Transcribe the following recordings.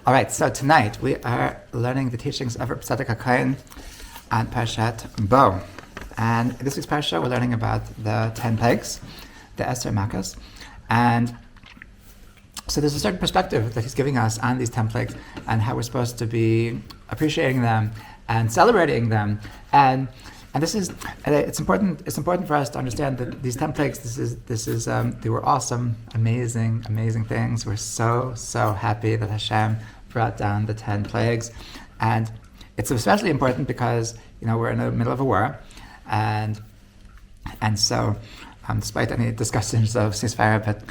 All right, so tonight we are learning the teachings of Tzadok on Parshat Bo. And this week's Parsha, we're learning about the 10 plagues, the Esther Makas. And so there's a certain perspective that he's giving us on these 10 plagues and how we're supposed to be appreciating them and celebrating them. And this is, it's important for us to understand that these 10 plagues, they were awesome, amazing things. We're so happy that Hashem brought down the 10 plagues. And it's especially important because, we're in the middle of a war. And so, despite any discussions of ceasefire, but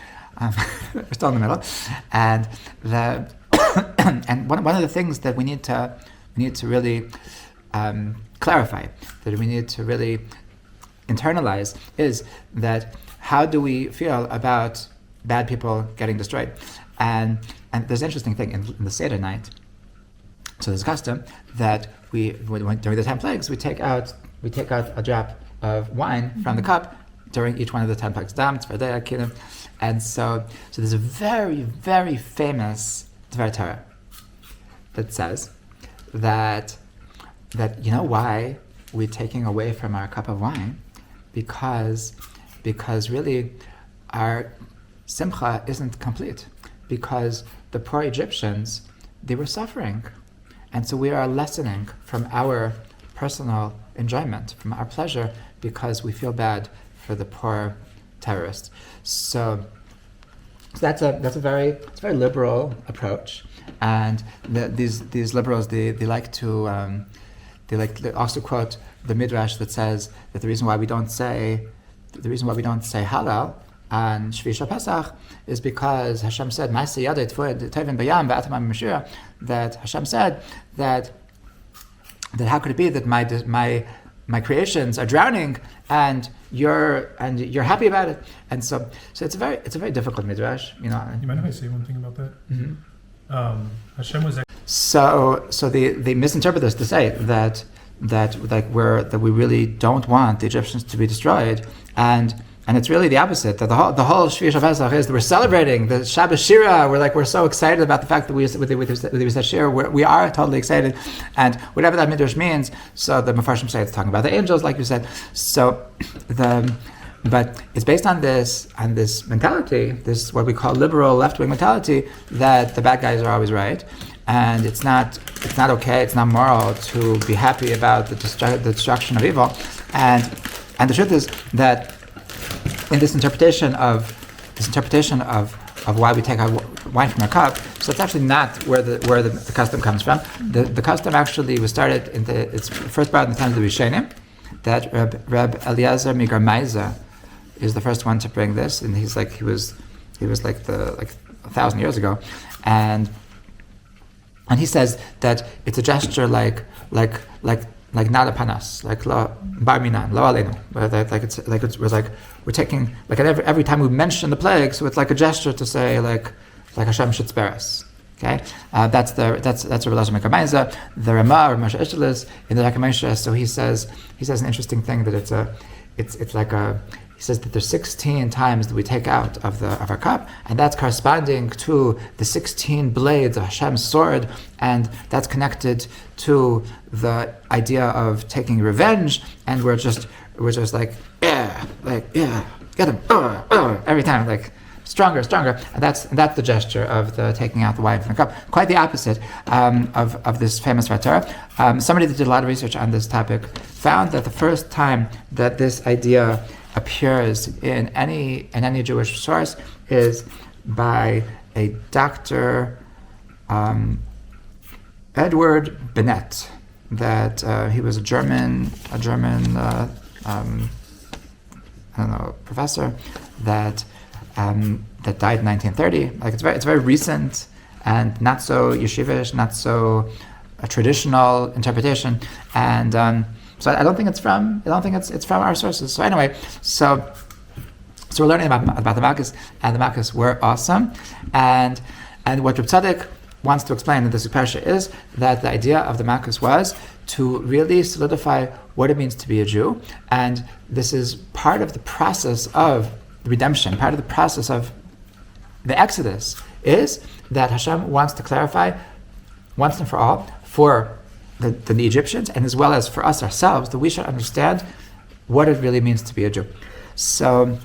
we're still in the middle. And and one of the things that we need to really clarify, that we need to really internalize, is that how do we feel about bad people getting destroyed? And there's an interesting thing in the Seder night. So there's a custom that during the 10 plagues, we take out a drop of wine from the cup during each one of the 10 plagues. And so there's a very famous Dvar Torah that says that why we're taking away from our cup of wine? Because really our simcha isn't complete, because the poor Egyptians, they were suffering. And so we are lessening from our personal enjoyment, from our pleasure, because we feel bad for the poor terrorists. So that's a very liberal approach. And these liberals, they like to also quote the midrash that says that the reason why we don't say halal on Shvi Pesach is because Hashem said that Hashem said that how could it be that my creations are drowning and you're happy about it? And so it's a very difficult midrash. You mind if I say one thing about that? Mm-hmm. Hashem was. So they misinterpret this to say that we really don't want the Egyptians to be destroyed, and it's really the opposite. That the whole Shvi Pesach is that we're celebrating the Shabbos Shira. We're so excited about the fact that we said Shira. We are totally excited, and whatever that midrash means. So the Mefarshim say it's talking about the angels, like you said. But it's based on this mentality, this what we call liberal left-wing mentality, that the bad guys are always right, and it's not okay, it's not moral to be happy about the destruction of evil, and the truth is that in this interpretation of why we take our wine from our cup, so it's actually not where the custom comes from. The custom actually was started it's first brought in the times of the Rishonim, that Reb Eliezer Migar Meiza is the first one to bring this, and he was 1,000 years ago, and he says that it's a gesture like not a panas, like lo bar minan, lo aleinu, we're taking every time we mention the plague, so it's like a gesture to say like Hashem should spare us. Okay, that's a Relazar Mekamaiza. The Ramah or Moshe Ishtalis in the Hakamesha. So he says an interesting thing, that he says that there's 16 times that we take out of our cup, and that's corresponding to the 16 blades of Hashem's sword, and that's connected to the idea of taking revenge, and we're just like get him, every time, like stronger, and that's the gesture of the taking out the wine from the cup. Quite the opposite of this famous Torah. Somebody that did a lot of research on this topic found that the first time that this idea appears in any Jewish source is by a Dr. Edward Bennett. That he was a German professor that died in 1930. It's very recent and not so yeshivish, not so a traditional interpretation, and so I don't think it's from our sources. So anyway, so we're learning about the Makas, and the Makas were awesome, and what Reb Tzadok wants to explain in this parsha is that the idea of the Makas was to really solidify what it means to be a Jew, and this is part of the process of redemption, part of the process of the Exodus, is that Hashem wants to clarify once and for all, for the Egyptians, and as well as for us ourselves, that we should understand what it really means to be a Jew. So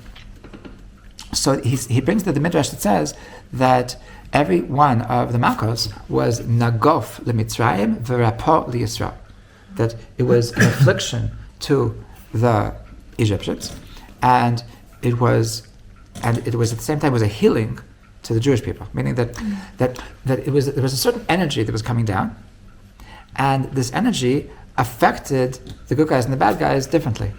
he brings the Midrash that says that every one of the Malkos was nagof lemitzrayim v'rapo liyisrael, that it was an affliction to the Egyptians, and it was at the same time was a healing to the Jewish people, meaning that there was a certain energy that was coming down, and this energy affected the good guys and the bad guys differently.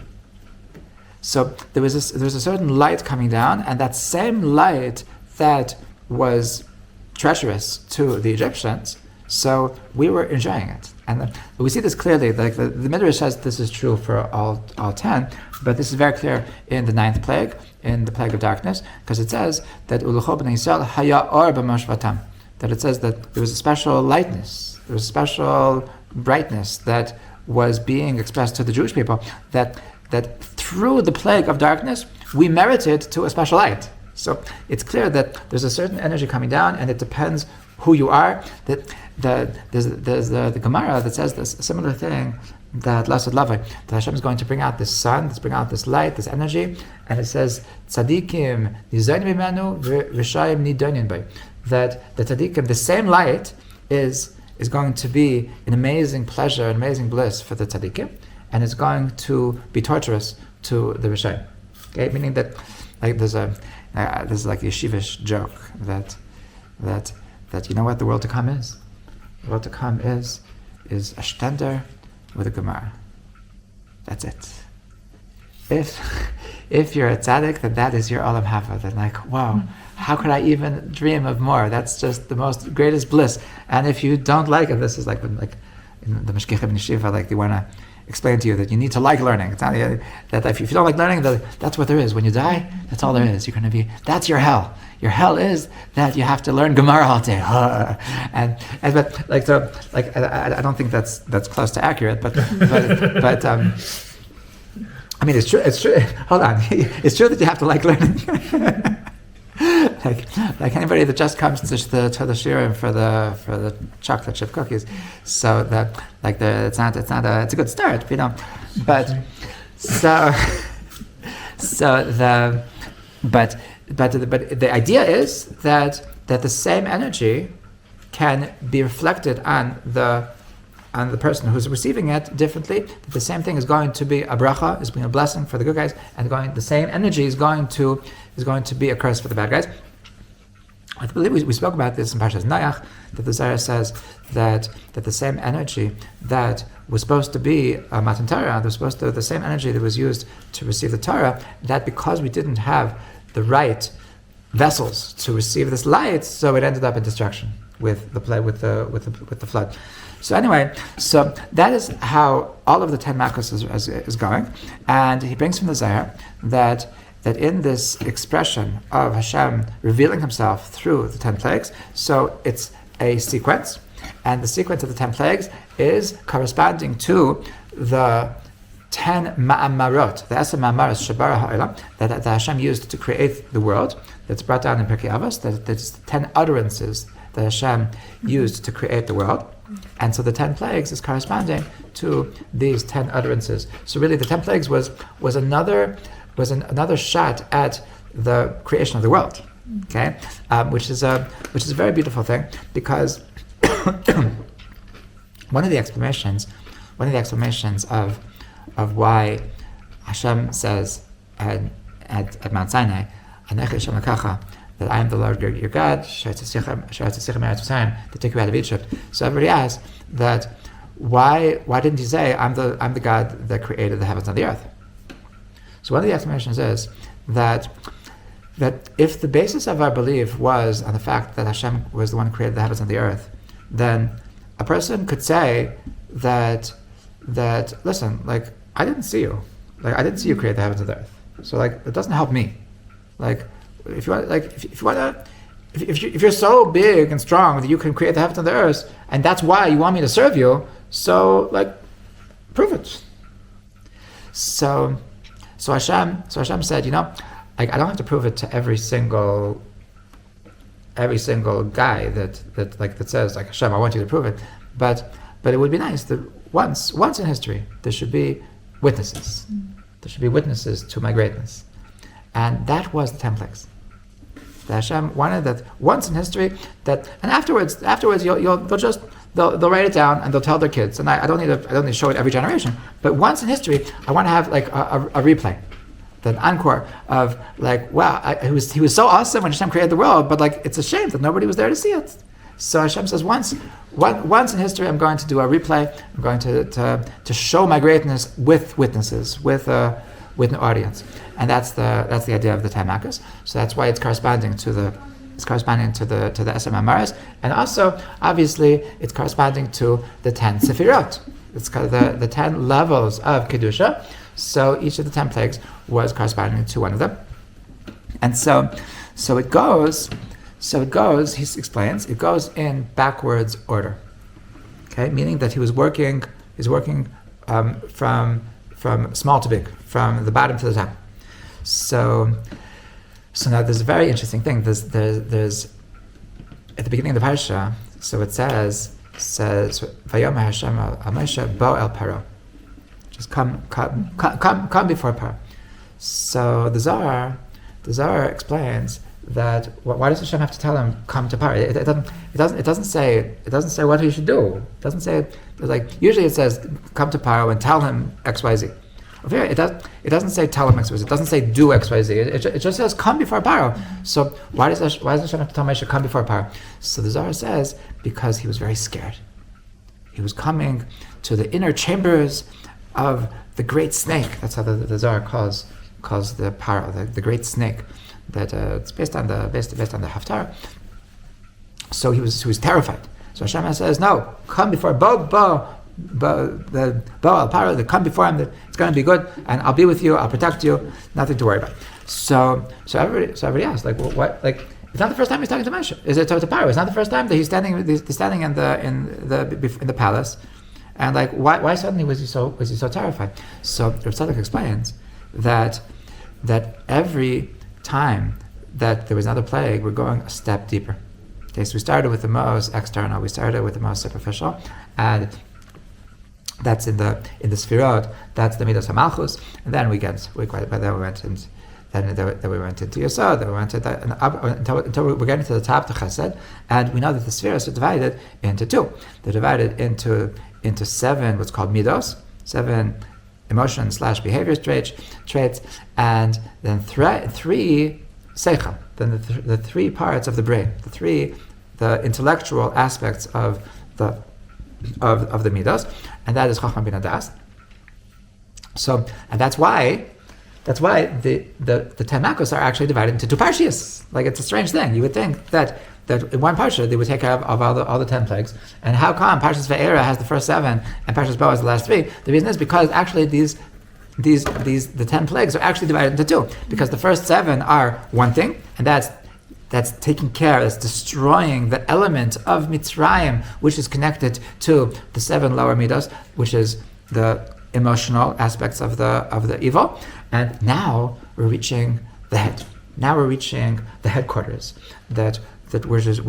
So there was a certain light coming down, and that same light that was treacherous to the Egyptians, so we were enjoying it. And we see this clearly. Like the Midrash says this is true for all 10, but this is very clear in the 9th plague, in the plague of darkness, because it says that Ulucho b'nei Yisrael haya or b'moshvatam, that it says that there was a special lightness, there was a special brightness that was being expressed to the Jewish people, that through the plague of darkness, we merited to a special light. So it's clear that there's a certain energy coming down, and it depends who you are. That there's the Gemara that says this similar thing, that Lasad Lavai, that Hashem is going to bring out this sun, to bring out this light, this energy, and it says Tzadikim nizayin b'menu v'rishayim nidayin b'y, that the Tzadikim, the same light is going to be an amazing pleasure, an amazing bliss for the Tzadikim, and it's going to be torturous to the Rishayim. Okay, meaning that like there's like a yeshivish joke that you know what the world to come is? The world to come is a shtender with a Gemara. That's it. If you're a tzaddik, then that is your olam haba. Then like, wow, how could I even dream of more? That's just the most greatest bliss. And if you don't like it, this is like when like in the Meshkichim and Yeshiva, like they want to explain to you that you need to like learning. It's not that if you don't like learning, that's what there is. When you die, that's all there is. You're going to be, that's your hell. Your hell is that you have to learn Gemara all day. And but like so like I don't think that's close to accurate, but I mean it's true. Hold on, it's true that you have to like learning. like anybody that just comes to the shiurim for the chocolate chip cookies, so that like it's a good start, you know, but but the idea is that the same energy can be reflected on the person who's receiving it differently. The same thing is going to be a bracha, is being a blessing for the good guys, and the same energy is going to be a curse for the bad guys. I believe we spoke about this in Parshat Noach, that the Zohar says that the same energy that was supposed to be Matan Torah, the same energy that was used to receive the Torah, that because we didn't have the right vessels to receive this light, so it ended up in destruction with the flood. So anyway, so that is how all of the 10 Makos is going, and he brings from the Zohar that in this expression of Hashem revealing Himself through the 10 plagues, so it's a sequence, and the sequence of the 10 plagues is corresponding to the 10 ma'amarot, the 10 ma'amaros shebara ha'olam, that Hashem used to create the world, that's brought down in Pirkei Avos, that's the 10 utterances that Hashem used to create the world. And so the 10 plagues is corresponding to these 10 utterances. So really the 10 plagues was another shot at the creation of the world, okay, which is a very beautiful thing, because one of the explanations of why Hashem says at Mount Sinai, "Anecha Hashem Lekacha," that I am the Lord your God, to take you out of Egypt. So everybody asks that why didn't He say I'm the God that created the heavens and the earth? So one of the explanations is that if the basis of our belief was on the fact that Hashem was the one who created the heavens and the earth, then a person could say that listen, like I didn't see you create the heavens and the earth, so like it doesn't help me. Like if you're so big and strong that you can create the heavens and the earth, and that's why you want me to serve you, so like prove it. So Hashem said, like I don't have to prove it to every single every single guy that says like Hashem, I want you to prove it, but it would be nice that once in history there should be witnesses. There should be witnesses to my greatness, and that was the 10 plagues. That Hashem wanted that once in history, and afterwards they'll write it down and they'll tell their kids. And I don't need to show it every generation, but once in history, I want to have like a replay, an encore of like, wow, he was so awesome when Hashem created the world, but like it's a shame that nobody was there to see it. So Hashem says, once in history, I'm going to do a replay. I'm going to show my greatness with witnesses, with an audience, and that's the idea of the 10 Makkos. So that's why it's corresponding to the Eser Mamaros, and also obviously it's corresponding to the 10 Sefirot. It's kind of the 10 levels of Kedusha. So each of the 10 plagues was corresponding to one of them, and so it goes. He explains, it goes in backwards order. Okay, meaning that he's working from small to big, from the bottom to the top. So now there's a very interesting thing. There's at the beginning of the parsha. So it says Vayomer Hashem al Moshe bo el Paro. Just come before Paro. So the Zohar explains that why does Hashem have to tell him come to Paro? It doesn't say what he should do. It doesn't say, like, usually it says come to Paro and tell him XYZ. It doesn't say tell him XYZ. It doesn't say do XYZ. It just says come before Paro. So why does Hashem have to tell Moshe come before Paro? So the Zohar says because he was very scared. He was coming to the inner chambers of the great snake. That's how the Zohar calls the Paro, the great snake. That it's based on the Haftarah. So he was terrified. So Hashem says, "No, come before Bo al Paro. Come before him. That it's going to be good, and I'll be with you. I'll protect you. Nothing to worry about." So everybody asks, like, well, what? Like, it's not the first time he's talking to Moshe. Is it to Paro? It's not the first time that he's standing in the palace, and like, why suddenly was he so terrified? So Rav Tzadok explains that every time that there was another plague, we're going a step deeper. Okay, so we started with the most external, we started with the most superficial, and that's in the Sfirot, that's the Midas HaMalchus, and then we went into Yesod, then we went to that, until we're getting to the top, to Chesed, and we know that the Sfiros are divided into two. They're divided into 7, what's called Midos, 7 emotion/behavior traits, and then 3 seichel, then the 3 parts of the brain, the intellectual aspects of the midos, and that is chachma bina das. So, and that's why the 10 Makkos are actually divided into 2 parshias. Like, it's a strange thing. You would think that in one parsha they would take care of all the 10 plagues. And how come Parshas Ve'era has the first 7 and Parshas Bo has the last 3? The reason is because actually the 10 plagues are actually divided into 2. Because the first 7 are one thing, and that's taking care, that's destroying the element of Mitzrayim, which is connected to the 7 lower midos, which is the emotional aspects of the evil. And now we're reaching the head. Now we're reaching the headquarters, which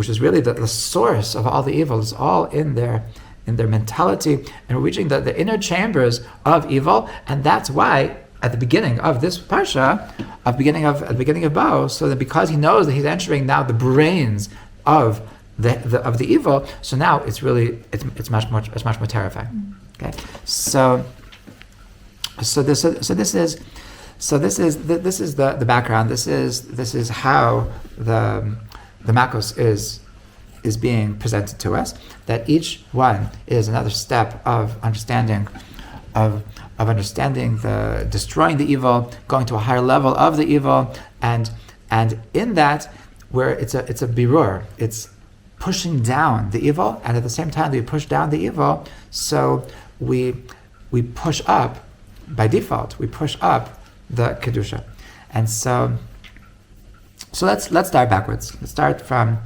is really the source of all the evil. Is all in their mentality, and we're reaching the inner chambers of evil, and that's why at the beginning of this parsha, at the beginning of Bo, so that because he knows that he's entering now the brains of the evil, so now it's much more terrifying. Okay, so this is the background. This is how the Makkos is being presented to us. That each one is another step of understanding the destroying the evil, going to a higher level of the evil, and in that where it's a birur, it's pushing down the evil, and at the same time that we push down the evil, so we push up by default. We push up the kedusha, and so let's start backwards. Let's start from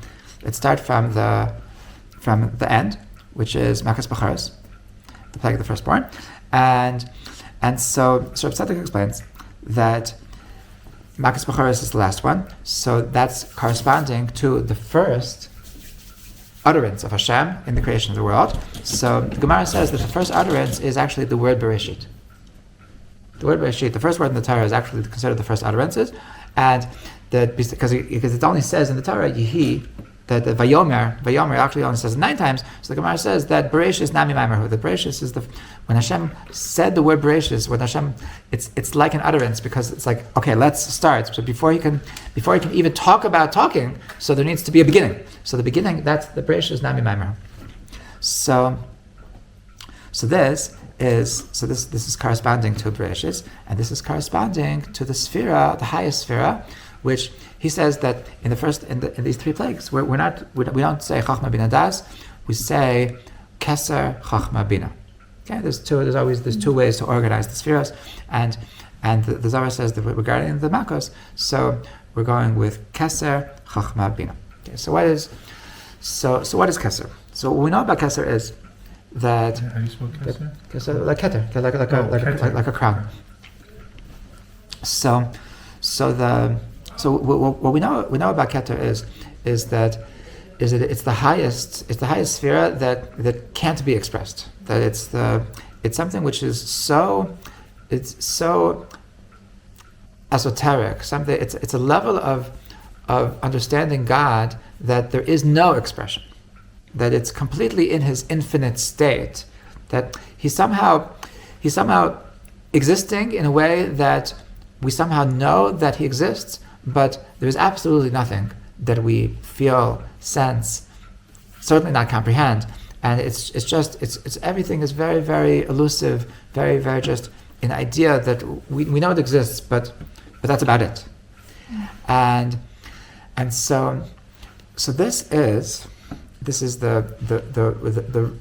the end, which is Makas Bacharos, the plague of the firstborn, and so Rav Tzadok explains that Makas B'charas is the last one. So that's corresponding to the first utterance of Hashem in the creation of the world. So the Gemara says that the first utterance is actually the word Bereshit. The word Bereshit, the first word in the Torah, is actually considered the first utterances, and that because it only says in the Torah Yehi, that the Vayomer actually only says 9 times. So the Gemara says that Bereshis Nami Maimerhu. The Bereshis is when Hashem said the word Bereshis, when Hashem, it's like an utterance, because it's like, okay, let's start. So before he can even talk about talking, so there needs to be a beginning. So the beginning, that's the Bereshis Nami Maimerhu. So this is corresponding to Bereshis, and this is corresponding to the Sphira, the highest Sphira, which he says that in these 3 plagues, we don't say Chachma Bina Das, we say Keser Chachma Bina. Okay, there's 2 ways to organize the spheres, and the Zohar says that regarding the Makos, so we're going with Keser Chachma Bina. Okay, so what is Keser? So what we know about Keser is that How do you spell Keser? Keser, like Keter, like a crown. So what we know about Keter is that it's the highest sphere that can't be expressed. That it's something which is so esoteric. It's a level of understanding God that there is no expression. That it's completely in his infinite state. That he's somehow existing in a way that we somehow know that he exists, but there is absolutely nothing that we feel, sense, certainly not comprehend, and it's everything is very, very elusive, very, very just an idea that we know it exists, but that's about it, and so this is the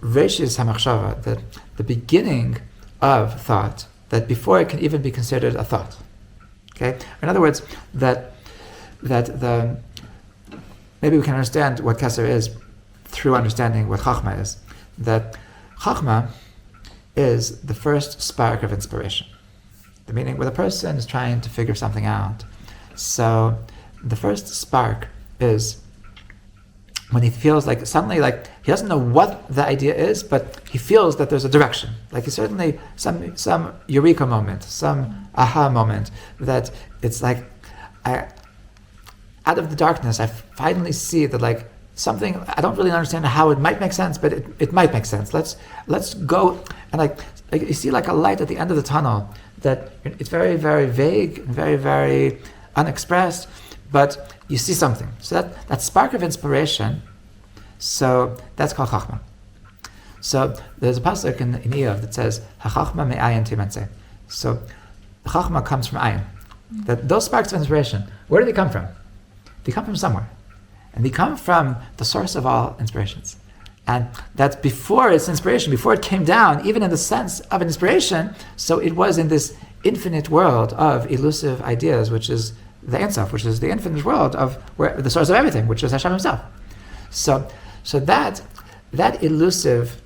Reishis HaMachshava, the beginning of thought, that before it can even be considered a thought. Okay, in other words, that maybe we can understand what Keser is through understanding what Chachma is. That Chachma is the first spark of inspiration. The meaning when a person is trying to figure something out. So the first spark is when he feels like suddenly, like he doesn't know what the idea is, but he feels that there's a direction. Like he's certainly some eureka moment, some aha moment, that it's like out of the darkness I finally see that like something, I don't really understand how it might make sense, but it might make sense. Let's go, and like you see like a light at the end of the tunnel that it's very, very vague and very, very unexpressed, but you see something. So that spark of inspiration, so that's called Chachma. So there's a pasuk in Eov that says, "HaChachma me'ayin timatzeh." So Chachma comes from ayin. That those sparks of inspiration, where do they come from? They come from somewhere, and they come from the source of all inspirations. And that's before its inspiration, before it came down, even in the sense of an inspiration. So it was in this infinite world of elusive ideas, which is the Ein Sof, which is the infinite world of where the source of everything, which is Hashem Himself. So that elusive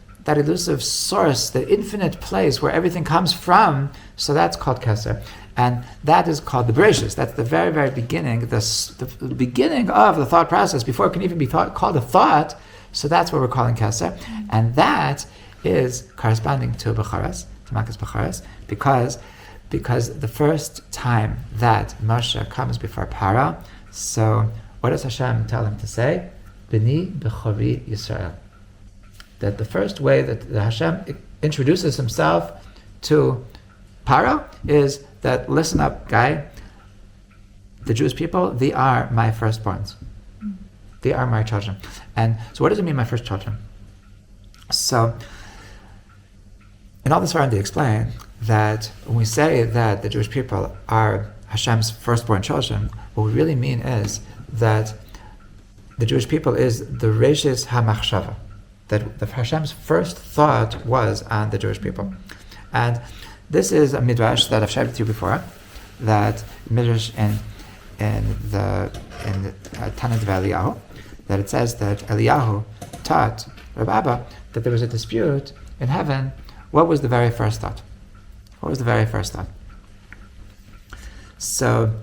source, the infinite place where everything comes from, so that's called Keser, and that is called the Bereshis. That's the very, very beginning, the beginning of the thought process before it can even be called a thought. So that's what we're calling Keser, and that is corresponding to Becharas, to Makas Becharas, because the first time that Moshe comes before Paro, so what does Hashem tell him to say? B'ni b'chori Yisrael. That the first way that Hashem introduces himself to Paro is that, listen up, guy, the Jewish people, they are my firstborns. They are my children. And so what does it mean, my first children? So, in all this Svarim, they explain that when we say that the Jewish people are Hashem's firstborn children, what we really mean is that the Jewish people is the Reishis HaMachshava, that the Hashem's first thought was on the Jewish people. And this is a midrash that I've shared with you before, that midrash in the Tanit Eliyahu, that it says that Eliyahu taught Reb Abba that there was a dispute in heaven. What was the very first thought? What was the very first thought? So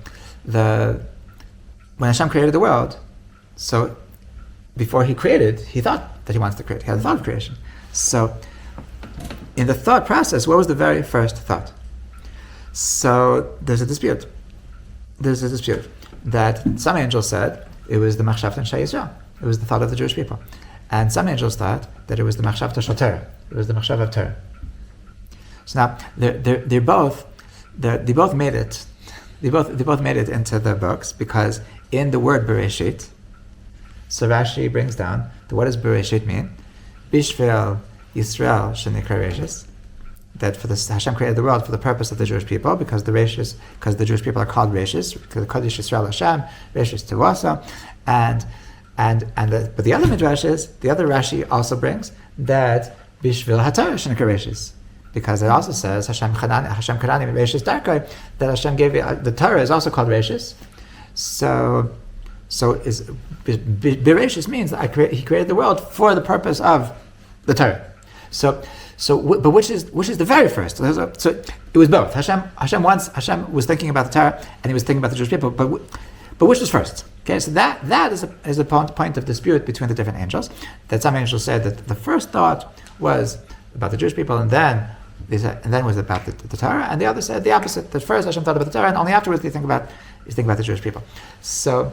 when Hashem created the world, so before he created, he thought that he wants to create. He had the thought of creation. So in the thought process, what was the very first thought? So there's a dispute. That some angels said it was the Machshavta Shei Yisrael. It was the thought of the Jewish people. And some angels thought that it was the Machshavta Shel Torah. It was the Machshav of Torah. So now they both made it. They both made it into the books because in the word Bereshit, so Rashi brings down what does Bereshit mean? Bishvil Yisrael Shenikra Reshis. That for this Hashem created the world for the purpose of the Jewish people because the Jewish people are called Reshis, because the Kodesh Yisrael Hashem, Reshis Tevasa, but the other midrashes, the other Rashi also brings that Bishvil HaTorah Shenikra Reshis, because it also says Hashem Karani Reshis Darkai, that Hashem gave the Torah is also called Reshis. So Bereshis means that He created the world for the purpose of the Torah. But which is the very first? So it was both. Hashem was thinking about the Torah and he was thinking about the Jewish people. But which was first? Okay, so that is a point of dispute between the different angels. That some angels said that the first thought was about the Jewish people, and then was about the Torah, and the others said the opposite. That first Hashem thought about the Torah, and only afterwards you think about the Jewish people. So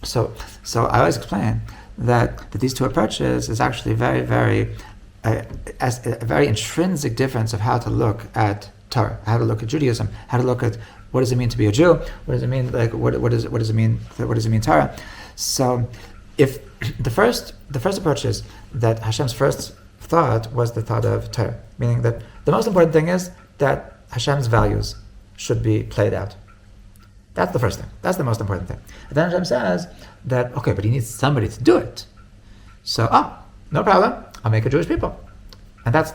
I always explain that these two approaches is actually very, very as a very intrinsic difference of how to look at Torah, how to look at Judaism, how to look at what does it mean to be a Jew, what does it mean what does it mean Torah. So if the first approach is that Hashem's first thought was the thought of Torah, meaning that the most important thing is that Hashem's values should be played out. That's the first thing. That's the most important thing. And then Hashem says that, okay, but he needs somebody to do it. So, no problem. I'll make a Jewish people. And that's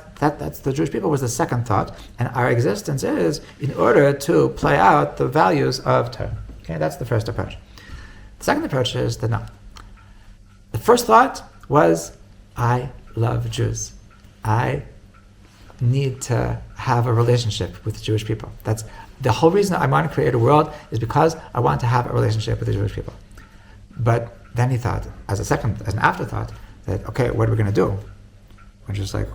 the Jewish people was the second thought. And our existence is in order to play out the values of Torah. Okay, that's the first approach. The second approach is that no. The first thought was, I love Jews. I need to have a relationship with the Jewish people. That's the whole reason I want to create a world is because I want to have a relationship with the Jewish people. But then he thought, as an afterthought, that okay, what are we going to do? We're just like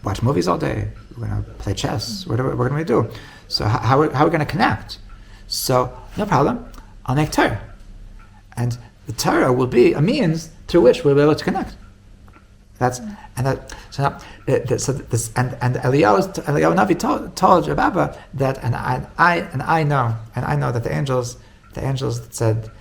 watch movies all day. We're going to play chess. What can we do? So how are we going to connect? So no problem. I'll make Torah, and the Torah will be a means through which we'll be able to connect. Eliyahu Navi told Rabba that, and I know that the angels that said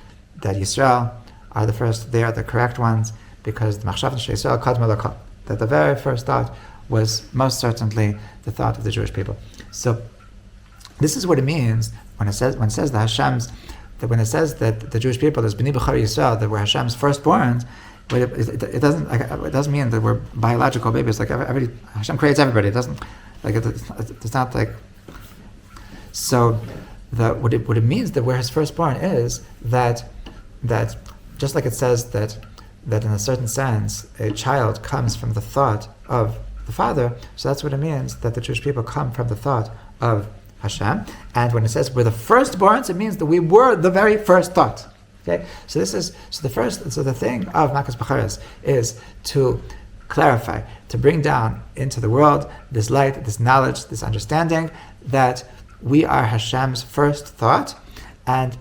that Yisrael are the first, they are the correct ones, because the Machshavta Shel Yisrael Kadma L'Kol, that the very first thought was most certainly the thought of the Jewish people. So this is what it means when it says that Hashem's, that when it says that the Jewish people is B'nai B'char Yisrael, that we're Hashem's firstborns. It doesn't mean that we're biological babies. Like Hashem creates everybody. It doesn't it's not like. So what it means that we're His firstborn is that just like it says that in a certain sense a child comes from the thought of the father. So that's what it means that the Jewish people come from the thought of Hashem. And when it says we're the firstborns, it means that we were the very first thought. Okay, so the thing of Makas B'charas is to clarify, to bring down into the world this light, this knowledge, this understanding that we are Hashem's first thought, and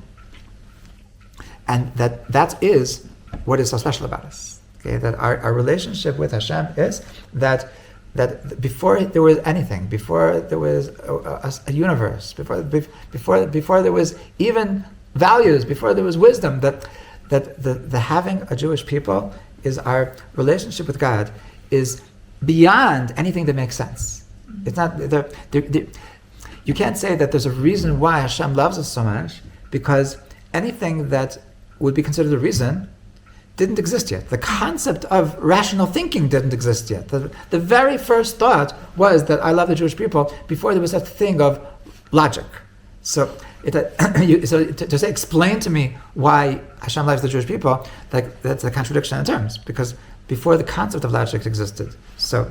that is what is so special about us. Okay, that our relationship with Hashem is that before there was anything, before there was a universe, before there was even values, before there was wisdom, that the having a Jewish people is our relationship with God is beyond anything that makes sense. It's not you can't say that there's a reason why Hashem loves us so much, because anything that would be considered a reason didn't exist yet. The concept of rational thinking didn't exist yet. The very first thought was that I love the Jewish people before there was such a thing of logic. So to say, explain to me why Hashem loves the Jewish people, that's a contradiction in terms, because before the concept of logic existed, so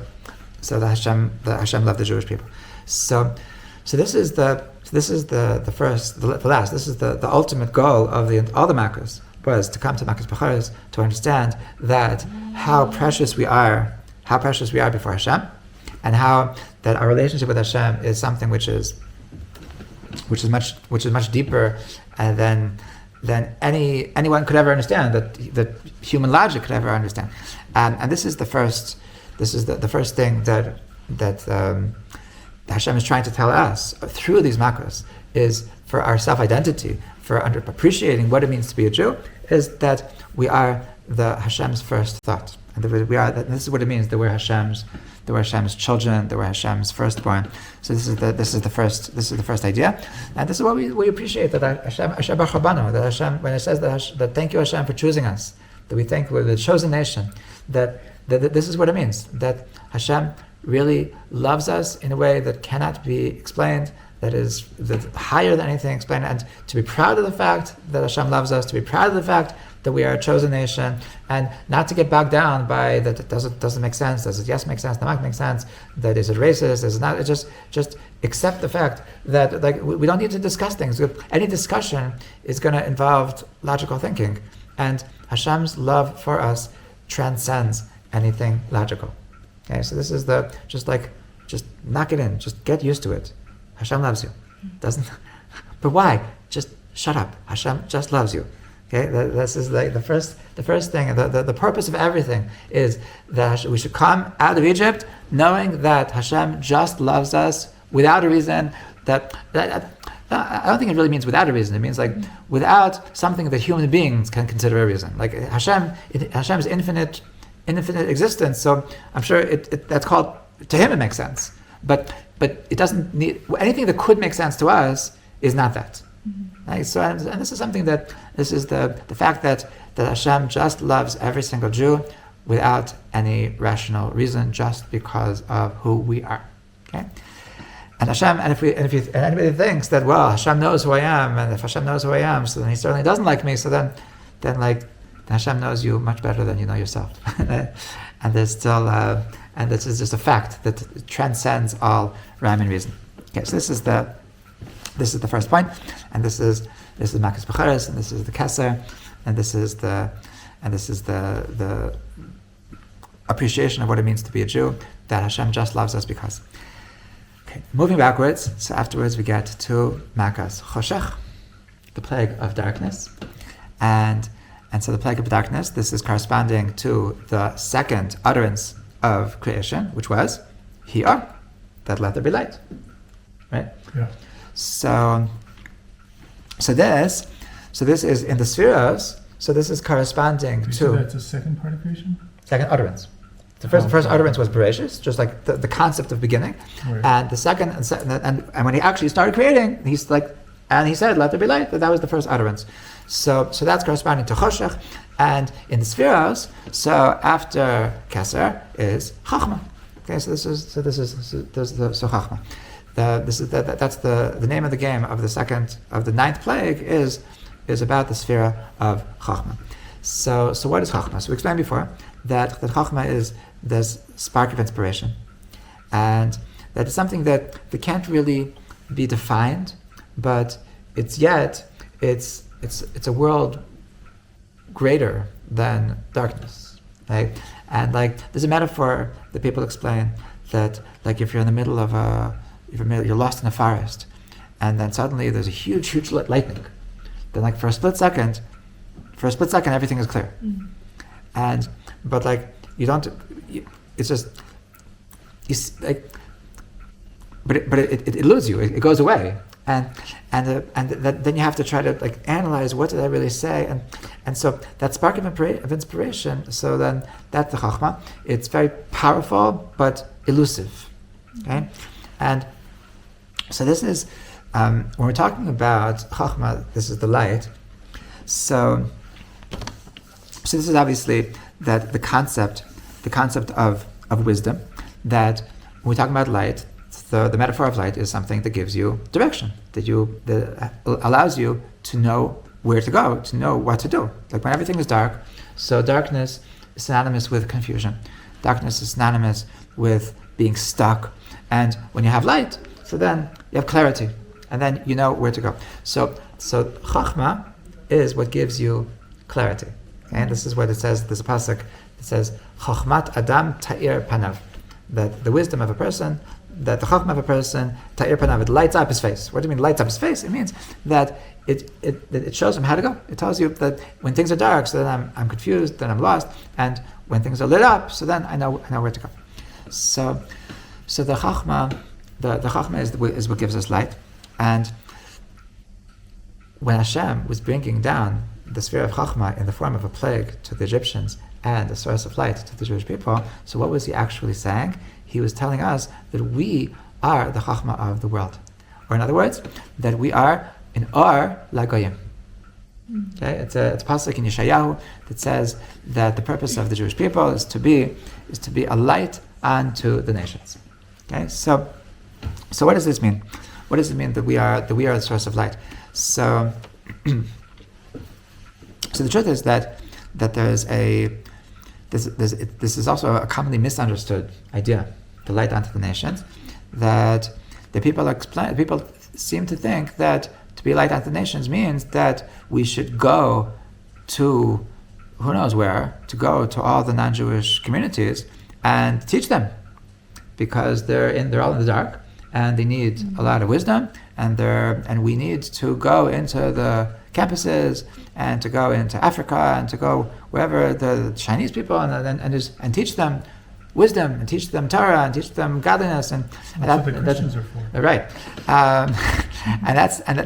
that Hashem loved the Jewish people. So this is the this is the last. This is the ultimate goal of all the Makkos, was to come to Makkos Becharos, to understand that how precious we are before Hashem, and how that our relationship with Hashem is something which is much deeper than anyone could ever understand, that human logic could ever understand. And this is the first thing that Hashem is trying to tell us through these makos, is for our self-identity, for appreciating what it means to be a Jew, is that we are the Hashem's first thought, and this is what it means that we're Hashem's children, that we're Hashem's firstborn. So this is the first idea, and this is what we appreciate, that Hashem B'chabanu, that Hashem, when it says that thank you Hashem for choosing us, that we think we're the chosen nation, that this is what it means, that Hashem really loves us in a way that cannot be explained, that is higher than anything explained, and to be proud of the fact that Hashem loves us, to be proud of the fact that we are a chosen nation, and not to get bogged down by that it doesn't make sense, does it yes make sense, not make sense, that is it racist, is it not, just accept the fact that we don't need to discuss things. Any discussion is going to involve logical thinking, and Hashem's love for us transcends anything logical. Okay, so this is just knock it in, just get used to it. Hashem loves you. But why? Just shut up. Hashem just loves you. Okay, this is the first thing. The purpose of everything is that we should come out of Egypt knowing that Hashem just loves us without a reason. That I don't think it really means without a reason. It means without something that human beings can consider a reason. Like Hashem's infinite existence. So I'm sure that's called, to him it makes sense. But it doesn't need anything that could make sense to us is not that. Right? So and this is something this is the fact that Hashem just loves every single Jew without any rational reason, just because of who we are. Okay? And Hashem, and if anybody thinks that, well, Hashem knows who I am, and if Hashem knows who I am, so then He certainly doesn't like me. So then Hashem knows you much better than you know yourself. And there's still, and this is just a fact that transcends all rhyme and reason. Okay, so this is the first point, and this is Makkos Becharos, and this is the Keser, and this is the appreciation of what it means to be a Jew, that Hashem just loves us because. Okay, moving backwards, so afterwards we get to Makkos Choshech, the plague of darkness, and so the plague of darkness, this is corresponding to the second utterance of creation, which was Hiyar, that let there be light. Right? Yeah. So this is in the spheros. So this is corresponding You to said that's the second part of creation? second utterance. The first utterance was Bereshis, just like the concept of beginning, Right. and the second and when he actually started creating, he said, "Let there be light." That was the first utterance. So that's corresponding to Choshech, and in the spheros. So after Keser is Chachma. Okay, so Chachma. That's the name of the game of the ninth plague is about the sphere of Chachma. So what is Chachma? So we explained before that Chachma is this spark of inspiration, and that is something that can't really be defined, but it's a world greater than darkness, right? And there's a metaphor that people explain that if you're in the middle of you're lost in a forest, and then suddenly there's a huge lightning, then for a split second everything is clear, but you don't. It's just but it eludes you. It goes away. And then you have to try to analyze, what did I really say, and so that spark of inspiration. So then that's the chachma. It's very powerful but elusive. Okay, and so this is when we're talking about chachma. This is the light. So this is obviously that the concept of wisdom. That when we're talking about light. The metaphor of light is something that gives you direction, that allows you to know where to go, to know what to do. When everything is dark, so darkness is synonymous with confusion. Darkness is synonymous with being stuck. And when you have light, so then you have clarity. and then you know where to go. So Chachma is what gives you clarity. Okay? And this is what it says, there's a pasuk that says, Chachmat Adam Ta'ir Panav, that the wisdom of a person, that the Chachma of a person, Ta'ir Panav, it lights up his face. What do you mean lights up his face? It means that it shows him how to go. It tells you that when things are dark, so then I'm confused, then I'm lost, and when things are lit up, so then I know where to go. So the Chachma, the Chachma is what gives us light. And when Hashem was bringing down the sphere of Chachma in the form of a plague to the Egyptians and a source of light to the Jewish people, so what was he actually saying? He was telling us that we are the Chachma of the world. Or in other words, that we are in Or Lagoyim. Okay, it's a pasuk in Yeshayahu that says that the purpose of the Jewish people is to be a light unto the nations. Okay, so what does this mean? What does it mean that we are the source of light? So the truth is that there's this is also a commonly misunderstood idea, the light unto the nations, that the people seem to think that to be a light unto the nations means that we should go to who knows where, to go to all the non-Jewish communities and teach them, because they're all in the dark and they need a lot of wisdom, and we need to go into the campuses and to go into Africa and to go wherever the Chinese people and teach them wisdom and teach them Torah and teach them godliness and that's what the Christians are for. Right,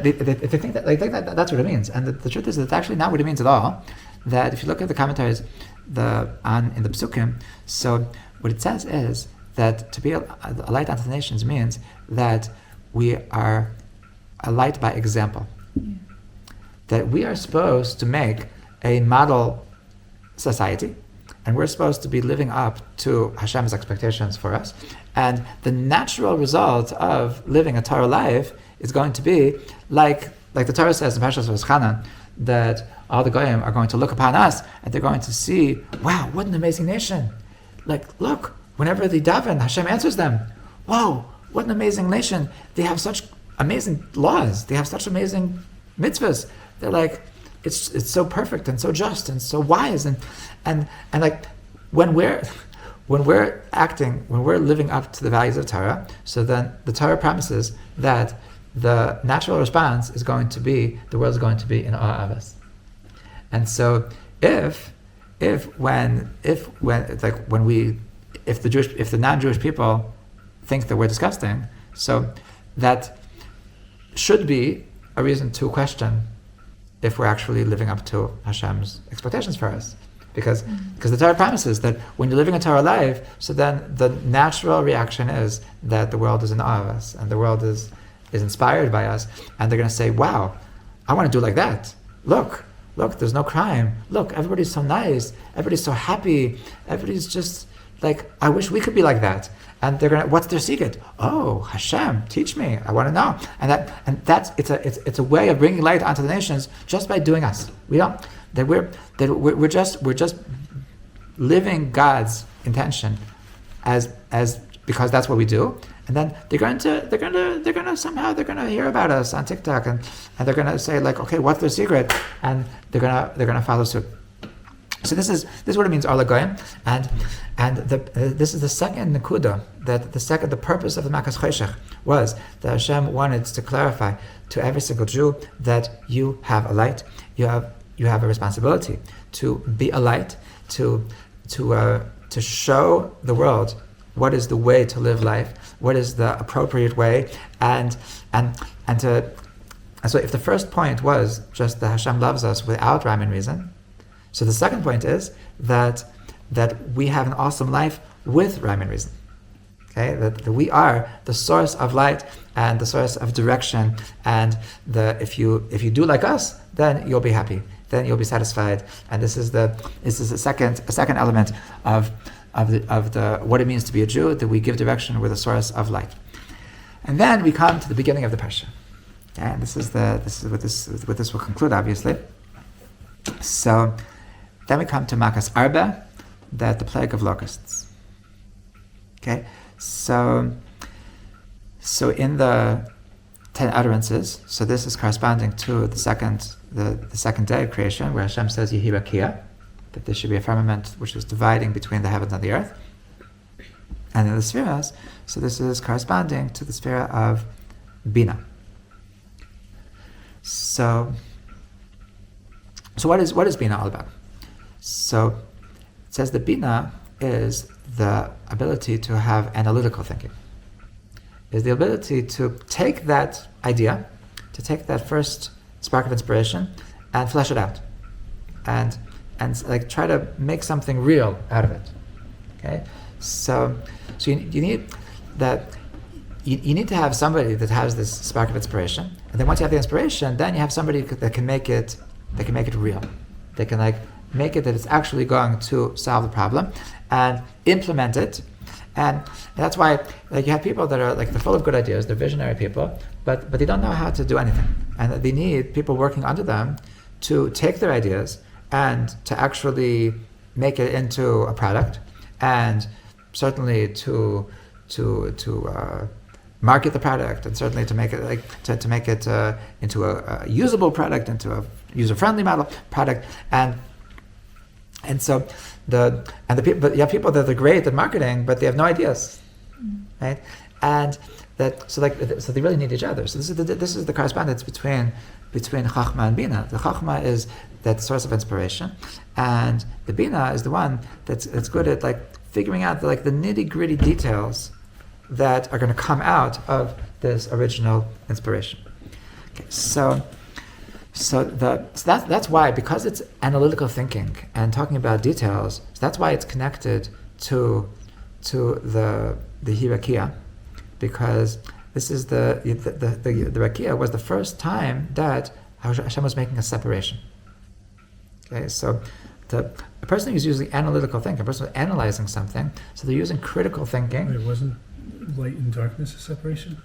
they think that's what it means. And the truth is that it's actually not what it means at all. That if you look at the commentaries in the Psukim, so what it says is that to be a light unto the nations means that we are a light by example. Yeah. That we are supposed to make a model society, and we're supposed to be living up to Hashem's expectations for us. And the natural result of living a Torah life is going to be like the Torah says in Parshat V'Chanan, that all the Goyim are going to look upon us and they're going to see, wow, what an amazing nation. Like, look, whenever they daven, Hashem answers them. Whoa, what an amazing nation. They have such amazing laws. They have such amazing mitzvahs. They're like, it's so perfect and so just and so wise and like when we're acting, when we're living up to the values of Torah, so then the Torah promises that the natural response is going to be, the world is going to be in awe of us. And so if the non-Jewish people think that we're disgusting, so that should be a reason to question if we're actually living up to Hashem's expectations for us. Because the Torah promises that when you're living a Torah life, so then the natural reaction is that the world is in awe of us, and the world is inspired by us, and they're going to say, wow, I want to do like that. Look, there's no crime. Look, everybody's so nice. Everybody's so happy. Everybody's just like, I wish we could be like that. And they're gonna, what's their secret? Oh, Hashem, teach me. I want to know. And that's it's a way of bringing light onto the nations just by doing us. We're just living God's intention as because that's what we do. And then they're gonna hear about us on TikTok and they're gonna say like, okay, what's their secret? And they're gonna follow suit. So this is what it means, Or Lagoyim, and this is the second nekuda, the purpose of the Makas Choshech was that Hashem wanted to clarify to every single Jew that you have a light, you have a responsibility to be a light, to show the world what is the way to live life, what is the appropriate way, and so if the first point was just that Hashem loves us without rhyme and reason, so the second point is that we have an awesome life with rhyme and reason. Okay, that we are the source of light and the source of direction, and if you do like us, then you'll be happy, then you'll be satisfied. And this is a second element of the what it means to be a Jew, that we give direction with a source of light. And then we come to the beginning of the Parsha. Okay, and this is what this will conclude, obviously. So then we come to Makas Arba, that the plague of locusts. Okay, so in the 10 utterances. So this is corresponding to the second day of creation, where Hashem says Yehi Rakia, that there should be a firmament which is dividing between the heavens and the earth. And in the spheres, so this is corresponding to the sphere of Bina. So what is Bina all about? So it says that Bina is the ability to have analytical thinking. Is the ability to take that idea, to take that first spark of inspiration and flesh it out. And like try to make something real out of it. Okay? So you need that. You need to have somebody that has this spark of inspiration, and then once you have the inspiration, then you have somebody that can make it real. They can like make it that it's actually going to solve the problem and implement it. And that's why like you have people that are like they're full of good ideas, they're visionary people, but they don't know how to do anything, and they need people working under them to take their ideas and to actually make it into a product, and certainly to market the product, and certainly to make it to make it into a usable product, into a user-friendly model product, and so the people, but you have people that are great at marketing, but they have no ideas, right? And so they really need each other. So this is the correspondence between Chachma and Bina. The Chachma is that source of inspiration, and the Bina is the one that's good at like figuring out the nitty-gritty details that are going to come out of this original inspiration. Okay, so that's why, because it's analytical thinking and talking about details, so that's why it's connected to the Hirakia, because this is the Rakia was the first time that Hashem was making a separation. Okay, so a person who's using analytical thinking, a person who's analyzing something, so they're using critical thinking. It wasn't light and darkness a separation?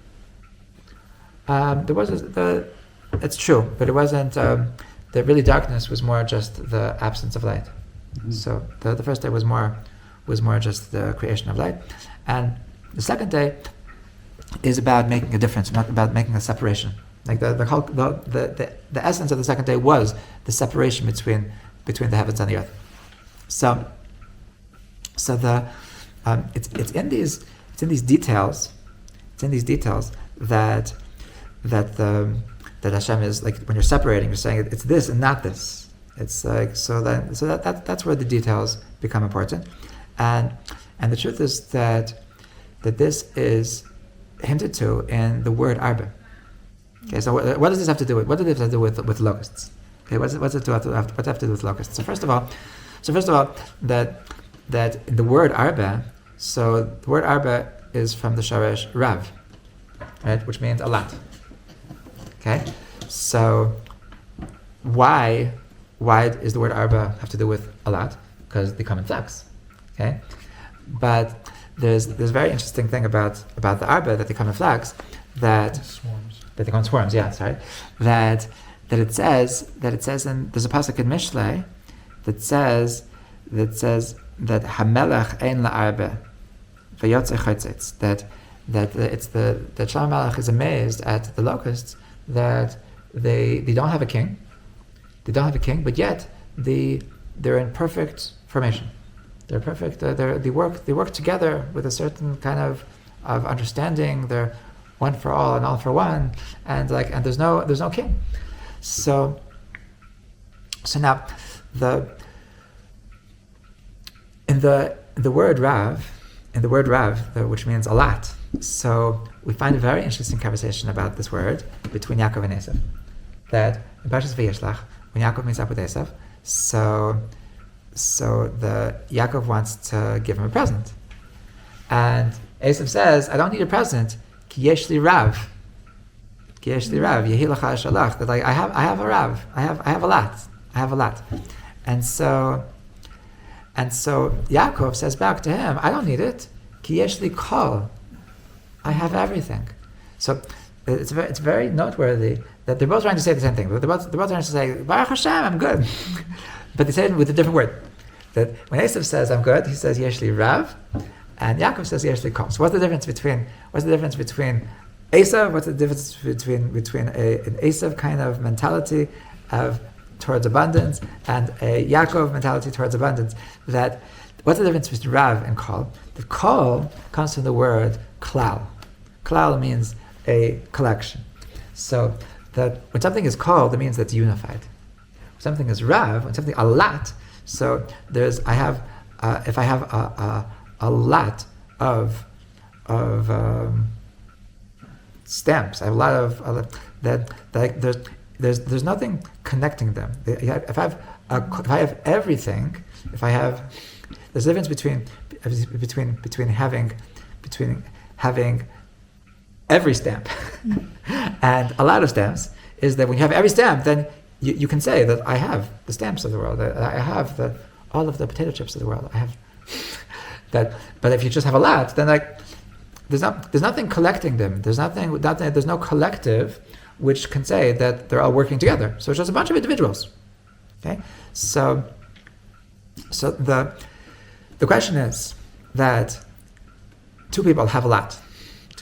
It's true, but it wasn't. The really darkness was more just the absence of light. Mm-hmm. So the first day was more just the creation of light, and the second day is about making a difference, not about making a separation. Like the essence of the second day was the separation between the heavens and the earth. So it's in these details that Hashem is like, when you're separating, you're saying it's this and not this. It's like that's where the details become important, and the truth is that this is hinted to in the word arba. Okay, so what does this have to do with? What does this have to do with locusts? Okay, what's it have to do with locusts? So first of all, that in the word arba, so the word arba is from the sharash rav, right, which means a lot. Okay, so why does the word arba have to do with a lot? Because they come in flux. Okay, but there's a very interesting thing about the arba, that they come in flux, that they come in swarms. Yeah, sorry. That it says in, there's a pasuk in Mishlei that says that hamelech ein la'arba v'yotzei chaytzitz, that Shlomo Melech is amazed at the locusts that they don't have a king. They don't have a king, but yet they're in perfect formation. They're perfect. They work together with a certain kind of understanding. They're one for all and all for one, and there's no king. So now in the word Rav, which means a lot. So we find a very interesting conversation about this word between Yaakov and Esav. That in Parshat Vayishlach, when Yaakov meets up with Esav, so the Yaakov wants to give him a present, and Esav says, "I don't need a present. Ki yesh li Rav. Ki yesh li Rav. Yehi lacha shalach." That I have a Rav. I have a lot. And so Yaakov says back to him, "I don't need it. Ki yesh li kol. I have everything." So it's very noteworthy that they're both trying to say the same thing. They're both trying to say, "Baruch Hashem, I'm good," but they say it with a different word. That when Esav says I'm good, he says yesh li Rav, and Yaakov says yesh li kol. So what's the difference between Esav, what's the difference between an Esav kind of mentality towards abundance and a Yaakov mentality towards abundance? What's the difference between Rav and Kol? The Kol comes from the word klal. Klal means a collection. So that when something is called, it means that it's unified. When something is Rav, when something a lot. So if I have a lot of stamps, I have a lot of there's nothing connecting them. If I have everything, there's a difference between having every stamp and a lot of stamps. Is that when you have every stamp, then you can say that I have the stamps of the world. I have all of the potato chips of the world. I have that. But if you just have a lot, then there's nothing collecting them. There's no collective which can say that they're all working together. So it's just a bunch of individuals. Okay, so the question is that two people have a lot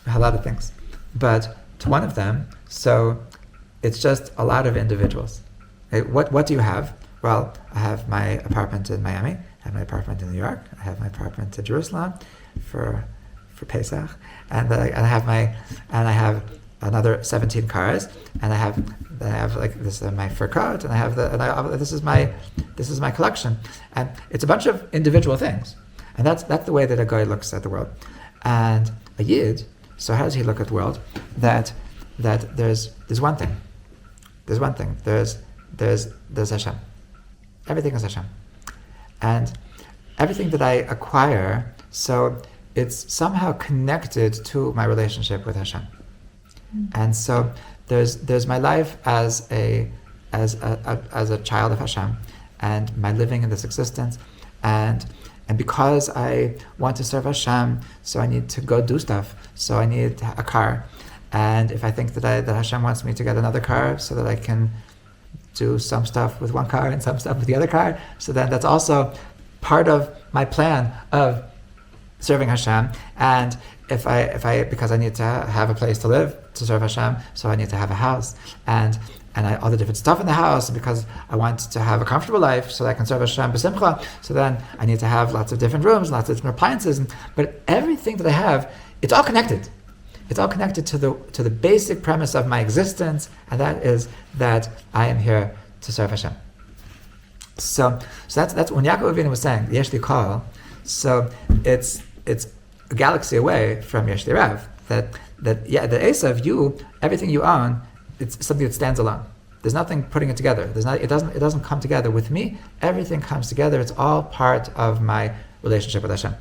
of things, but to one of them, so it's just a lot of individuals. Okay, what do you have? Well, I have my apartment in Miami, I have my apartment in New York, I have my apartment in Jerusalem for Pesach, and I have another 17 cars, and I have like this is my fur coat, and this is my collection, and it's a bunch of individual things, and that's the way that a guy looks at the world, and a yid. So how does he look at the world? That there's one thing. There's one thing. There's Hashem. Everything is Hashem, and everything that I acquire, so it's somehow connected to my relationship with Hashem. And so there's my life as a child of Hashem, and my living in this existence, and because I want to serve Hashem, so I need to go do stuff. So I need a car, and if I think that Hashem wants me to get another car, so that I can do some stuff with one car and some stuff with the other car, so then that's also part of my plan of serving Hashem. And if I because I need to have a place to live to serve Hashem, so I need to have a house and all the different stuff in the house, because I want to have a comfortable life so that I can serve Hashem b'simcha. So then I need to have lots of different rooms, lots of different appliances. But everything that I have, it's all connected. It's all connected to the basic premise of my existence, and that is that I am here to serve Hashem. So that's when Yaakov Avinu was saying Yesh Li Kol. So it's a galaxy away from Yesh Li Rav. That the Esav, everything you own, it's something that stands alone. There's nothing putting it together. It doesn't come together with me. Everything comes together. It's all part of my relationship with Hashem.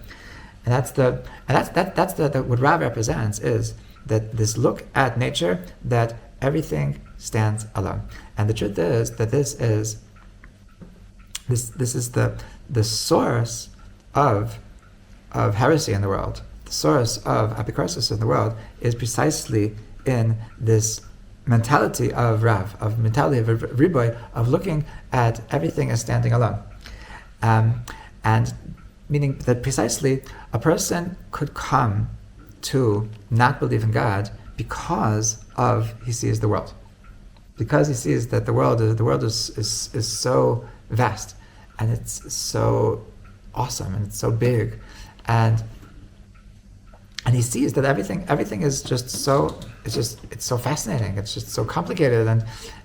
And that's what Rav represents, is that this look at nature, that everything stands alone. And the truth is that this is the source of heresy in the world. The source of apicorsis in the world is precisely in this mentality of Rav, of mentality of Riboy, of looking at everything as standing alone. And meaning that precisely a person could come to not believe in God because he sees the world. Because he sees that the world is so vast, and it's so awesome, and it's so big, and he sees that everything is just so, it's so fascinating, it's just so complicated,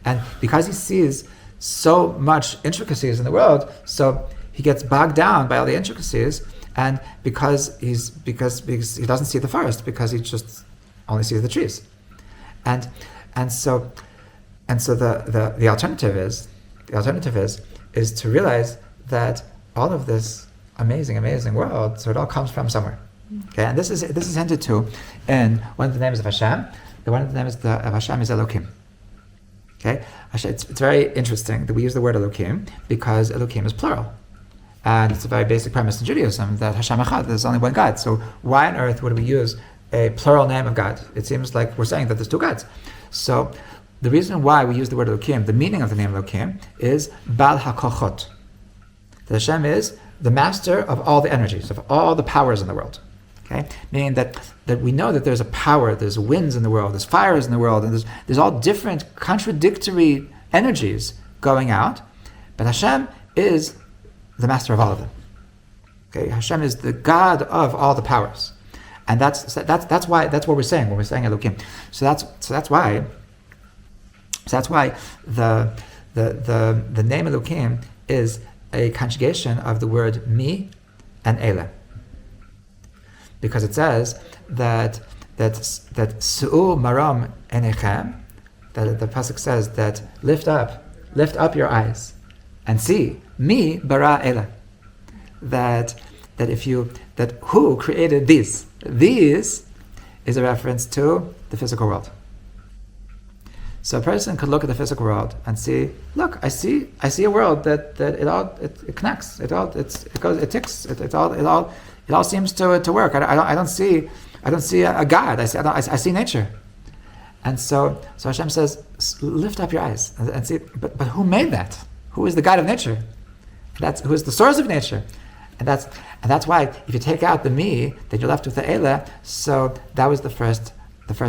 and because he sees so much intricacies in the world, so he gets bogged down by all the intricacies, and because he doesn't see the forest, because he just only sees the trees, and so the alternative is to realize that all of this amazing world, so it all comes from somewhere. Okay, and this is hinted to in one of the names of Hashem. One of the names of Hashem is Elokim. Okay, it's very interesting that we use the word Elokim because Elokim is plural, and it's a very basic premise in Judaism that Hashem Echad, there's only one God. So why on earth would we use a plural name of God? It seems like we're saying that there's two gods. So the reason why we use the word Elokim, the meaning of the name Elokim, is Bal HaKochot. That Hashem is the master of all the energies, of all the powers in the world. Okay, meaning that we know that there's a power, there's winds in the world, there's fires in the world, and there's all different contradictory energies going out, but Hashem is the master of all of them. Okay, Hashem is the God of all the powers, and that's why that's what we're saying when we're saying Elokim. So that's why the name Elokim is a conjugation of the word mi and ele, because it says that su'u maram enechem, that the pasuk says that lift up your eyes and see mi bara ele, that who created these is a reference to the physical world. So a person could look at the physical world and see, look, I see a world that it connects, it ticks, it all seems to work. I don't see a God. I see nature, and so Hashem says, lift up your eyes and see. But who made that? Who is the God of nature? Who is the source of nature? And that's why if you take out the me, then you're left with the ele. So that was the first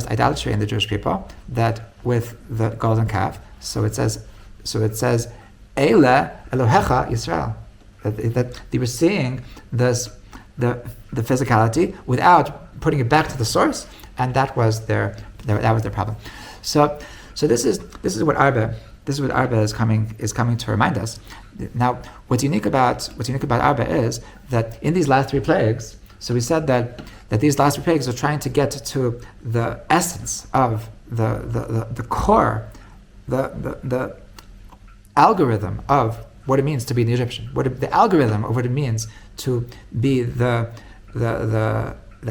idolatry in the Jewish people, that with the golden calf. So it says Ele Elohecha Yisrael, that they were seeing the physicality without putting it back to the source, and that was their problem. So this is what Arba is coming to remind us. Now, what's unique about Arba is that in these last three plagues, so we said that these last three plagues are trying to get to the essence of the core, the algorithm of what it means to be an Egyptian, the algorithm of what it means to be the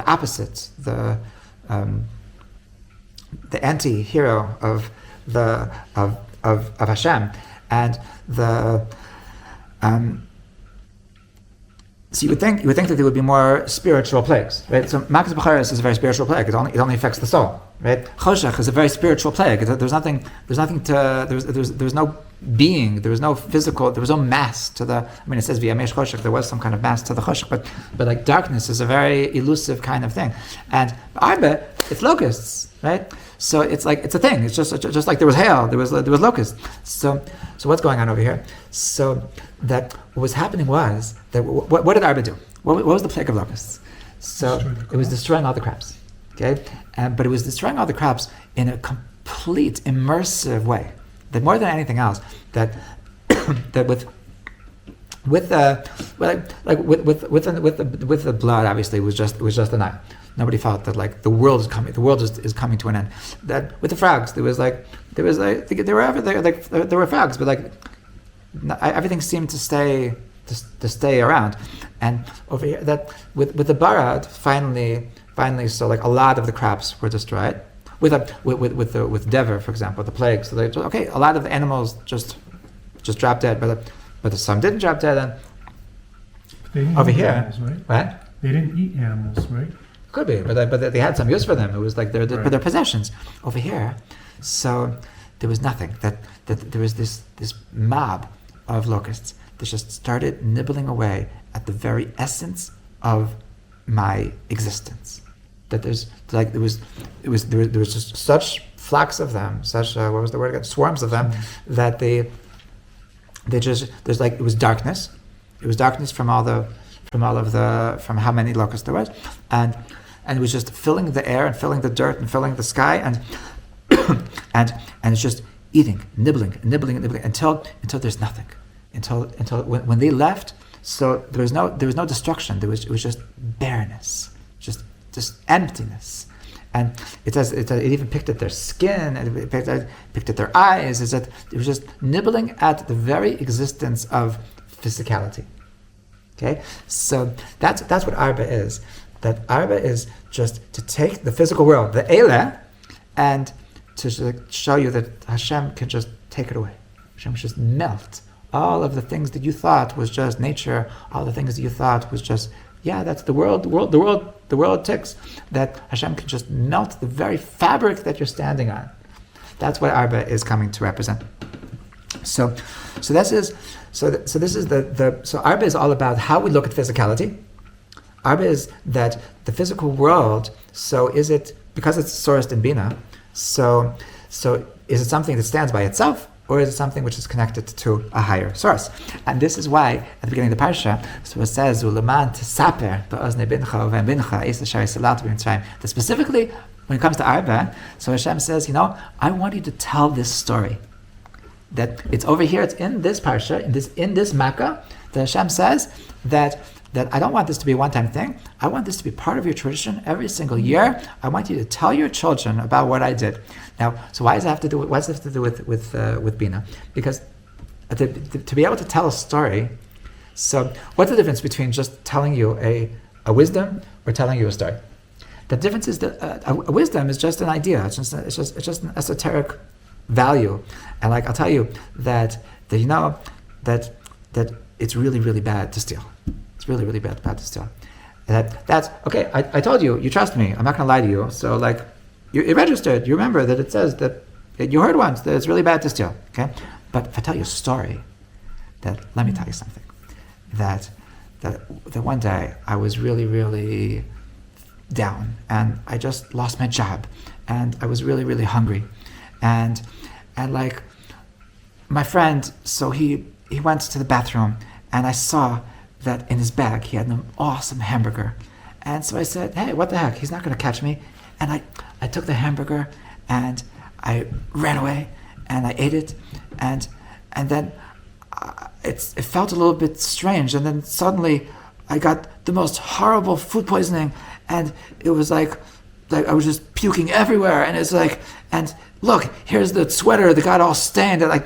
opposite, the anti-hero of Hashem, and so you would think that there would be more spiritual plagues, right? So Makas B'charis is a very spiritual plague. It only affects the soul, right? Choshech is a very spiritual plague. There's no being, there was no physical, there was no mass to the. I mean, it says v'yamesh choshech. There was some kind of mass to the choshech, but like darkness is a very elusive kind of thing. And Arba, it's locusts, right? So it's a thing. It's just like there was hail, there was locusts. So what's going on over here? So that what was happening was that what did Arba do? What was the plague of locusts? So it was destroying all the crops. Okay, but it was destroying all the crops in a complete immersive way. That more than anything else, that with the blood, obviously, it was just a night. Nobody felt that like the world is coming. The world is coming to an end. That with the frogs, there were frogs, but like everything seemed to stay around. And over here, that with the barad, finally, so like a lot of the crops were destroyed. With Dever, for example, the plague. So a lot of the animals just dropped dead, but some didn't drop dead. And over here, animals, right? What? They didn't eat animals, right? Could be, but they had some use for them. It was like their possessions. Over here, so there was nothing. That there was this mob of locusts that just started nibbling away at the very essence of my existence. That there was just such flocks of them, such what was the word again? Swarms of them, that they just it was darkness. It was darkness from how many locusts there was, and it was just filling the air and filling the dirt and filling the sky, and it's just eating, nibbling until there's nothing, until when they left. So there was no destruction. It was just bareness, just emptiness. And it even picked at their skin, and it picked at their eyes. Is that it was just nibbling at the very existence of physicality. Okay, so that's what Arba is. That Arba is just to take the physical world, the Eile, and to show you that Hashem can just take it away. Hashem just melt all of the things that you thought was just nature, all the things that you thought was just, that's the world. The world ticks. That Hashem can just melt the very fabric that you're standing on. That's what Arba is coming to represent. So Arba is all about how we look at physicality, Arba is that the physical world. So is it because it's sourced in Bina? So is it something that stands by itself, or is it something which is connected to a higher source? And this is why at the beginning of the parsha, so it says "Uleman tsaper be'ozne bincha uve'bincha es l'shari salat b'mitzrayim." That specifically, when it comes to Arba, so Hashem says, I want you to tell this story. That it's over here, it's in this parsha, in this Makkah, that Hashem says that I don't want this to be a one-time thing. I want this to be part of your tradition every single year. I want you to tell your children about what I did. Now, so why does it have to do with Bina? Because to be able to tell a story. So, what's the difference between just telling you a wisdom or telling you a story? The difference is that a wisdom is just an idea. It's just an esoteric value, and like I'll tell you that it's really, really bad to steal. It's really, really bad to steal. That's okay. I told you. You trust me. I'm not going to lie to you. So it registered. You remember that it says that you heard once that it's really bad to steal. Okay, but if I tell you a story, let me tell you something. That one day I was really, really down, and I just lost my job, and I was really, really hungry, and like my friend, so he went to the bathroom, and I saw that in his bag he had an awesome hamburger, and so I said, hey, what the heck, he's not going to catch me, and I took the hamburger and I ran away and I ate it, and then it felt a little bit strange, and then suddenly I got the most horrible food poisoning, and it was like I was just puking everywhere, and it's like, and look, here's the sweater that got all stained, and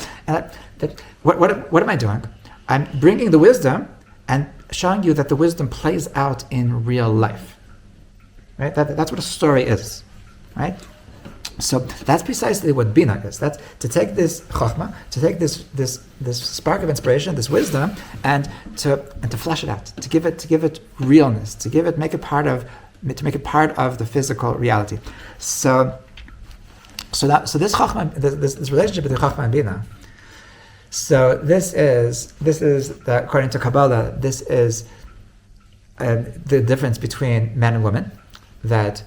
what am I doing? I'm bringing the wisdom and showing you that the wisdom plays out in real life, right? That's what a story is, right? So that's precisely what Bina is. That's to take this chokhmah, to take this spark of inspiration, this wisdom, and to flesh it out, to give it realness, to make it part of the physical reality. So this chokhmah, this relationship between chokhmah and Bina. So this is according to Kabbalah, this is the difference between man and woman. That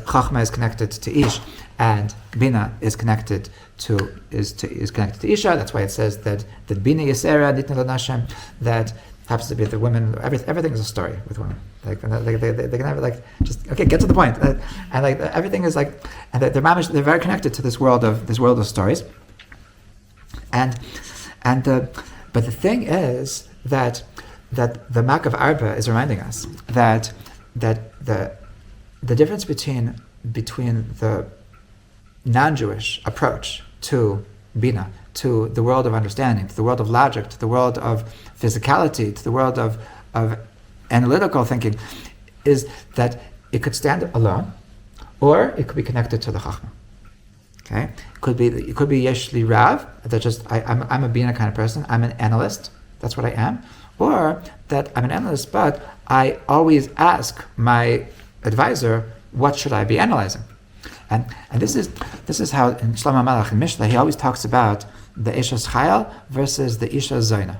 Chachma is connected to Ish, and Bina is connected to Isha. That's why it says that Bina Yisera Nitna L'Nashem, that happens to be the women. Everything is a story with women. They can have just get to the point. And everything is and they're very connected to this world of stories. But the thing is that the Mak of Arba is reminding us that the difference between the non-Jewish approach to Bina, to the world of understanding, to the world of logic, to the world of physicality, to the world of analytical thinking, is that it could stand alone, or it could be connected to the Chachma. Okay, it could be Yeshli Rav, that just I'm a Bina kind of person. I'm an analyst. That's what I am. Or that I'm an analyst, but I always ask my advisor, what should I be analyzing? And this is how in Shlomo Malach in Mishnah he always talks about the Isha's Chayal versus the Isha's Zoina.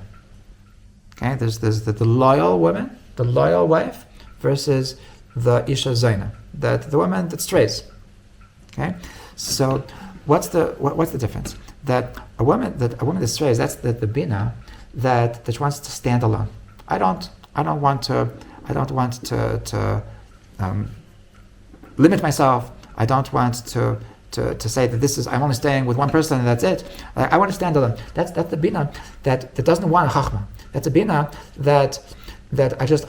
Okay, there's the loyal woman, the loyal wife, versus the Isha's Zoina, the woman that strays. Okay, so what's the difference? That a woman that strays, that's the Bina that wants to stand alone. I don't want to limit myself. I don't want to say that I'm only staying with one person and that's it. I want to stand alone. That's the Bina that doesn't want a Chachma. That's a Bina that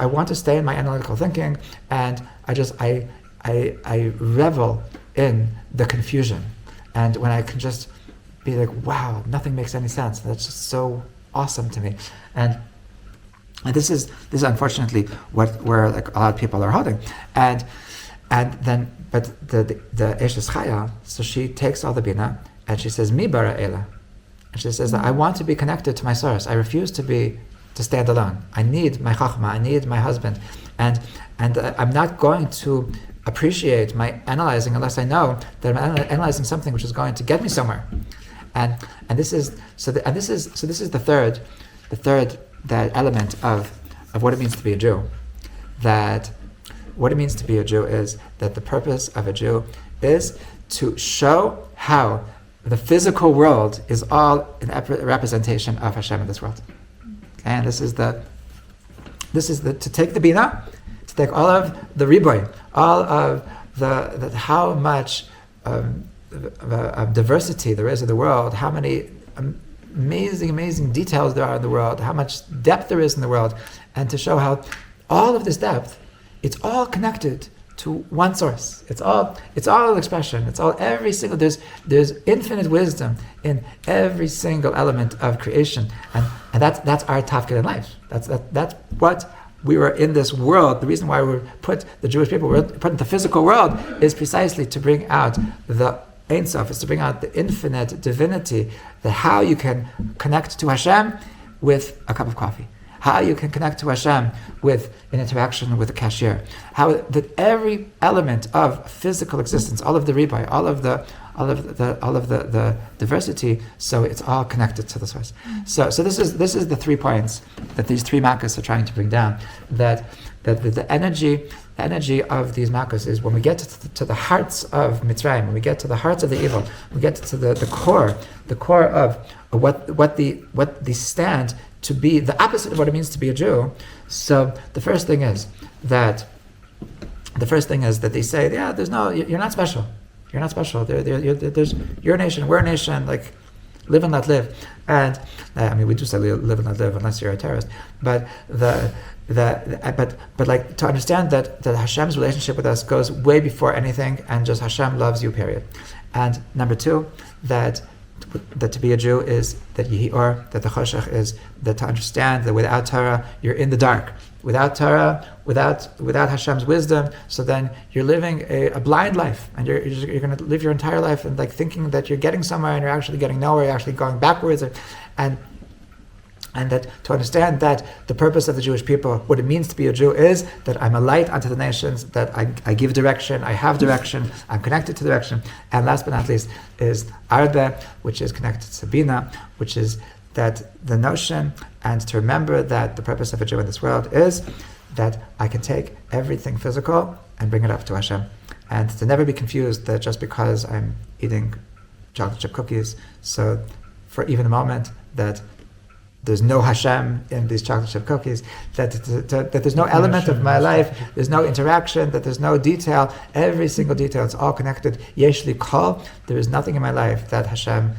I want to stay in my analytical thinking, and I revel in the confusion. And when I can just be like, wow, nothing makes any sense. That's just so awesome to me. And this is unfortunately where a lot of people are holding. But the Eshes Chaya, so she takes all the Bina and she says, Mi bara ela. And she says, I want to be connected to my source. I refuse to stand alone. I need my Chachma, I need my husband. And I'm not going to appreciate my analyzing unless I know that I'm analyzing something which is going to get me somewhere. And this is the third element of what it means to be a Jew, that what it means to be a Jew is that the purpose of a Jew is to show how the physical world is all a representation of Hashem in this world. Okay? And this is the to take the Bina, to take all of the riboy, all of the how much diversity there is in the world, how many amazing details there are in the world, how much depth there is in the world, and to show how all of this depth, it's all connected to one source. It's all expression. It's all every single. There's infinite wisdom in every single element of creation, and that's our tafkid in life. That's what we were in this world. The reason why the Jewish people were put in the physical world is precisely to bring out the Ein Sof, is to bring out the infinite divinity. That how you can connect to Hashem with a cup of coffee. How you can connect to Hashem with an interaction with a cashier. How that every element of physical existence, all of the ribai, all of the diversity, so it's all connected to the source. So this is the 3 points that these 3 makkos are trying to bring down. That the energy of these makkos is when we get to the hearts of Mitzrayim, when we get to the hearts of the evil, we get to the core of what they stand to be, the opposite of what it means to be a Jew. So the first thing is that they say, yeah, you're not special. You're not special. You're a nation. We're a nation. Like, live and let live. And we do say live and let live unless you're a terrorist. But but like to understand that Hashem's relationship with us goes way before anything, and just Hashem loves you. Period. And number 2, that to be a Jew is that Yehi that the Choshech is that to understand that without Torah you're in the dark. Without Torah, without Hashem's wisdom, so then you're living a blind life, and you're going to live your entire life and like thinking that you're getting somewhere, and you're actually getting nowhere. You're actually going backwards, and that to understand that the purpose of the Jewish people, what it means to be a Jew, is that I'm a light unto the nations, that I give direction, I have direction, I'm connected to direction. And last but not least is Arbe, which is connected to Bina, which is that the notion and to remember that the purpose of a Jew in this world is that I can take everything physical and bring it up to Hashem. And to never be confused that just because I'm eating chocolate chip cookies, so for even a moment that there's no Hashem in these chocolate chip cookies, that there's no element of my life, there's no interaction, that there's no detail, every single detail, it's all connected. Yesh li kol, there is nothing in my life that Hashem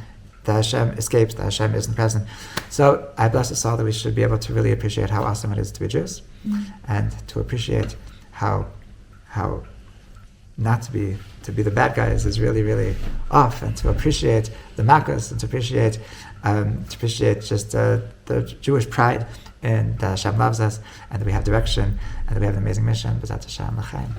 escapes, that Hashem isn't present. So I bless us all that we should be able to really appreciate how awesome it is to be Jews, and to appreciate how not to be the bad guys is really, really off, and to appreciate the makkos, and to appreciate just the Jewish pride, and that Hashem loves us, and that we have direction, and that we have an amazing mission. B'ezrat Hashem l'chaim.